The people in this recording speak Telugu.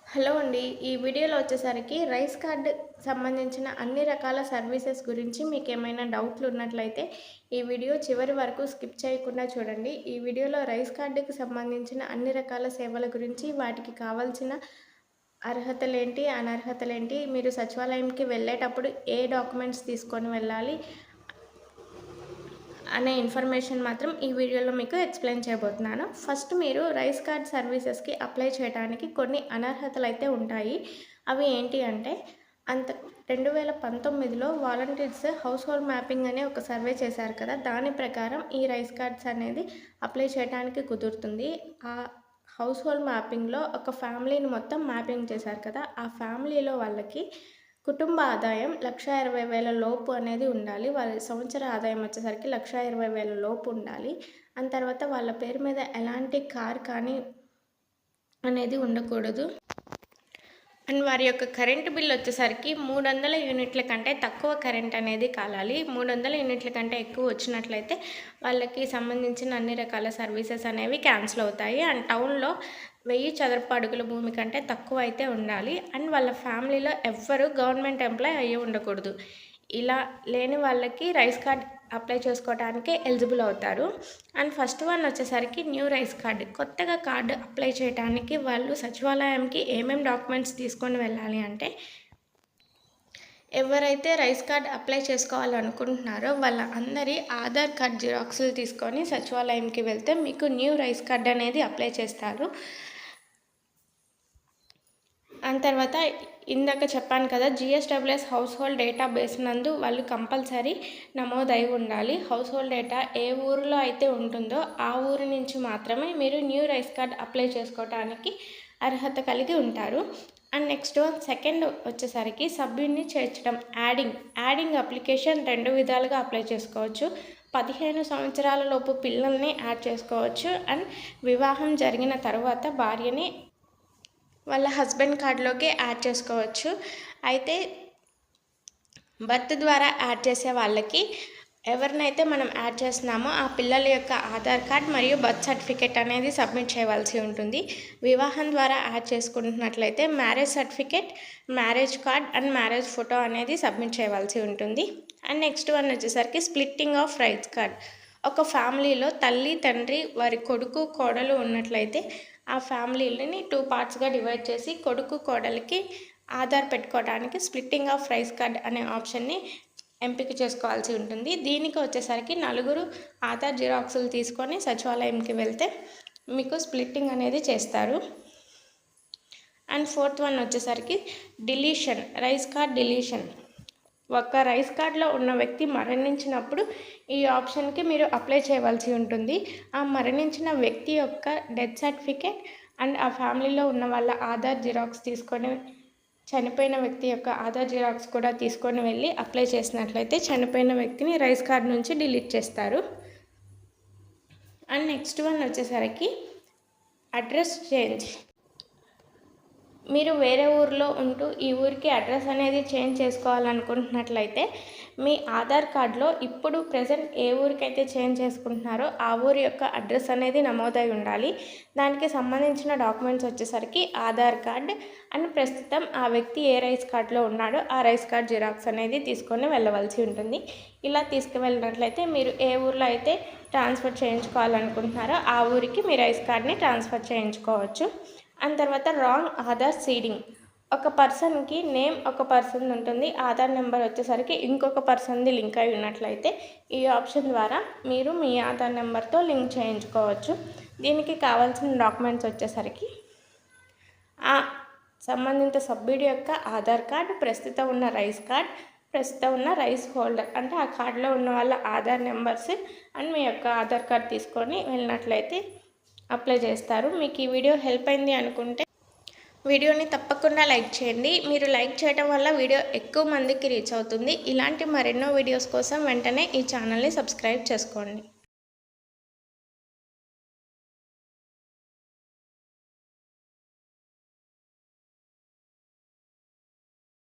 హలో అండి. ఈ వీడియోలో వచ్చేసరికి రైస్ కార్డ్ సంబంధించిన అన్ని రకాల సర్వీసెస్ గురించి మీకేమైనా డౌట్లు ఉన్నట్లయితే ఈ వీడియో చివరి వరకు స్కిప్ చేయకుండా చూడండి. ఈ వీడియోలో రైస్ కార్డుకి సంబంధించిన అన్ని రకాల సేవల గురించి, వాటికి కావాల్సిన అర్హతలేంటి, అనర్హతలేంటి, మీరు సచివాలయంకి వెళ్ళేటప్పుడు ఏ డాక్యుమెంట్స్ తీసుకొని వెళ్ళాలి అనే ఇన్ఫర్మేషన్ మాత్రం ఈ వీడియోలో మీకు ఎక్స్ప్లెయిన్ చేయబోతున్నాను. ఫస్ట్ మీరు రైస్ కార్డ్ సర్వీసెస్కి అప్లై చేయడానికి కొన్ని అనర్హతలు అయితే ఉంటాయి. అవి ఏంటి అంటే 2019లో వాలంటీర్స్ హౌస్ హోల్డ్ మ్యాపింగ్ అనే ఒక సర్వే చేశారు కదా, దాని ప్రకారం ఈ రైస్ కార్డ్స్ అనేది అప్లై చేయడానికి కుదురుతుంది. ఆ హౌస్ హోల్డ్ మ్యాపింగ్లో ఒక ఫ్యామిలీని మొత్తం మ్యాపింగ్ చేశారు కదా, ఆ ఫ్యామిలీలో వాళ్ళకి కుటుంబ ఆదాయం 1,20,000 లోపు అనేది ఉండాలి. వాళ్ళ సంవత్సర ఆదాయం వచ్చేసరికి 1,20,000 లోపు ఉండాలి. తర్వాత వాళ్ళ పేరు మీద ఎలాంటి కార్ కానీ అనేది ఉండకూడదు. అండ్ వారి యొక్క కరెంటు బిల్ వచ్చేసరికి 300 యూనిట్ల కంటే తక్కువ కరెంట్ అనేది కాలాలి. 300 యూనిట్ల కంటే ఎక్కువ వచ్చినట్లయితే వాళ్ళకి సంబంధించిన అన్ని రకాల సర్వీసెస్ అనేవి క్యాన్సిల్ అవుతాయి. అండ్ టౌన్లో 1000 చదరపు అడుగుల భూమి కంటే తక్కువ అయితే ఉండాలి. అండ్ వాళ్ళ ఫ్యామిలీలో ఎవ్వరూ గవర్నమెంట్ ఎంప్లాయ్ అయ్యి ఉండకూడదు. ఇలా లేని వాళ్ళకి రైస్ కార్డ్ అప్లై చేసుకోవడానికి ఎలిజిబుల్ అవుతారు. అండ్ ఫస్ట్ వన్ వచ్చేసరికి న్యూ రైస్ కార్డ్. కొత్తగా కార్డు అప్లై చేయడానికి వాళ్ళు సచివాలయంకి ఏమేమి డాక్యుమెంట్స్ తీసుకొని వెళ్ళాలి అంటే, ఎవరైతే రైస్ కార్డ్ అప్లై చేసుకోవాలనుకుంటున్నారో వాళ్ళ అందరి ఆధార్ కార్డ్ జిరాక్స్లు తీసుకొని సచివాలయంకి వెళ్తే మీకు న్యూ రైస్ కార్డ్ అనేది అప్లై చేస్తారు. అండ్ తర్వాత ఇందాక చెప్పాను కదా, జిఎస్డబ్ల్యూఎస్ హౌస్ హోల్డ్ డేటాబేస్ నందు వాళ్ళు కంపల్సరీ నమోదై ఉండాలి. హౌస్ హోల్డ్ డేటా ఏ ఊరిలో అయితే ఉంటుందో ఆ ఊరి నుంచి మాత్రమే మీరు న్యూ రైస్ కార్డ్ అప్లై చేసుకోవడానికి అర్హత కలిగి ఉంటారు. అండ్ నెక్స్ట్ సెకండ్ వచ్చేసరికి సభ్యుడిని చేర్చడం, యాడింగ్ అప్లికేషన్ 2 విధాలుగా అప్లై చేసుకోవచ్చు. 15 సంవత్సరాల లోపు పిల్లల్ని యాడ్ చేసుకోవచ్చు. అండ్ వివాహం జరిగిన తర్వాత భార్యని వాళ్ళ హస్బెండ్ కార్డులోకి యాడ్ చేసుకోవచ్చు. అయితే బర్త్ ద్వారా యాడ్ చేసే వాళ్ళకి ఎవరినైతే మనం యాడ్ చేస్తున్నామో ఆ పిల్లల యొక్క ఆధార్ కార్డ్ మరియు బర్త్ సర్టిఫికేట్ అనేది సబ్మిట్ చేయవలసి ఉంటుంది. వివాహం ద్వారా యాడ్ చేసుకుంటున్నట్లయితే marriage certificate, marriage card and marriage photo అనేది సబ్మిట్ చేయవలసి ఉంటుంది. అండ్ నెక్స్ట్ వన్ వచ్చేసరికి స్ప్లిట్టింగ్ ఆఫ్ రైస్ కార్డ్. ఒక ఫ్యామిలీలో తల్లి, తండ్రి, వారి కొడుకు, కోడలు ఉన్నట్లయితే ఆ ఫ్యామిలీని 2 పార్ట్స్గా డివైడ్ చేసి కొడుకు, కోడలికి ఆధార్ పెట్టుకోవడానికి స్ప్లిట్టింగ్ ఆఫ్ రైస్ కార్డ్ అనే ఆప్షన్ని ఎంపిక చేసుకోవాల్సి ఉంటుంది. దీనికి వచ్చేసరికి 4 ఆధార్ జిరాక్సులు తీసుకొని సచివాలయంకి వెళ్తే మీకు స్ప్లిట్టింగ్ అనేది చేస్తారు. అండ్ ఫోర్త్ వన్ వచ్చేసరికి డిలీషన్, రైస్ కార్డ్ డిలీషన్. ఒక రైస్ కార్డ్లో ఉన్న వ్యక్తి మరణించినప్పుడు ఈ ఆప్షన్కి మీరు అప్లై చేయవలసి ఉంటుంది. ఆ మరణించిన వ్యక్తి యొక్క డెత్ సర్టిఫికేట్ అండ్ ఆ ఫ్యామిలీలో ఉన్న వాళ్ళ ఆధార్ జిరాక్స్ తీసుకొని, చనిపోయిన వ్యక్తి యొక్క ఆధార్ జిరాక్స్ కూడా తీసుకొని వెళ్ళి అప్లై చేసినట్లయితే చనిపోయిన వ్యక్తిని రైస్ కార్డ్ నుంచి డిలీట్ చేస్తారు. అండ్ నెక్స్ట్ వన్ వచ్చేసరికి అడ్రస్ చేంజ్. మీరు వేరే ఊరిలో ఉంటూ ఈ ఊరికి అడ్రస్ అనేది చేంజ్ చేసుకోవాలనుకుంటున్నట్లయితే మీ ఆధార్ కార్డులో ఇప్పుడు ప్రెజెంట్ ఏ ఊరికైతే చేంజ్ చేసుకుంటున్నారో ఆ ఊరి యొక్క అడ్రస్ అనేది నమోదై ఉండాలి. దానికి సంబంధించిన డాక్యుమెంట్స్ వచ్చేసరికి ఆధార్ కార్డ్ అండ్ ప్రస్తుతం ఆ వ్యక్తి ఏ రైస్ కార్డులో ఉన్నాడో ఆ రైస్ కార్డ్ జిరాక్స్ అనేది తీసుకొని వెళ్ళవలసి ఉంటుంది. ఇలా తీసుకువెళ్ళినట్లయితే మీరు ఏ ఊరిలో అయితే ట్రాన్స్ఫర్ చేయించుకోవాలనుకుంటున్నారో ఆ ఊరికి మీ రైస్ కార్డ్ని ట్రాన్స్ఫర్ చేయించుకోవచ్చు. అండ్ తర్వాత రాంగ్ ఆధార్ సీడింగ్. ఒక పర్సన్కి నేమ్ ఒక పర్సన్ ఉంటుంది, ఆధార్ నెంబర్ వచ్చేసరికి ఇంకొక పర్సన్ది లింక్ అయి ఉన్నట్లయితే ఈ ఆప్షన్ ద్వారా మీరు మీ ఆధార్ నెంబర్తో లింక్ చేయించుకోవచ్చు. దీనికి కావాల్సిన డాక్యుమెంట్స్ వచ్చేసరికి ఆ సంబంధిత సభ్యుడి యొక్క ఆధార్ కార్డ్, ప్రస్తుతం ఉన్న రైస్ కార్డ్, ప్రస్తుతం ఉన్న రైస్ హోల్డర్ అంటే ఆ కార్డులో ఉన్న వాళ్ళ ఆధార్ నెంబర్స్ అండ్ మీ యొక్క ఆధార్ కార్డ్ తీసుకొని వెళ్ళినట్లయితే అప్లై చేస్తారు. మీకు ఈ వీడియో హెల్ప్ అయింది అనుకుంటే వీడియోని తప్పకుండా లైక్ చేయండి. మీరు లైక్ చేయడం వల్ల వీడియో ఎక్కువ మందికి రీచ్ అవుతుంది. ఇలాంటి మరెన్నో వీడియోస్ కోసం వెంటనే ఈ ఛానల్ని సబ్స్క్రైబ్ చేసుకోండి.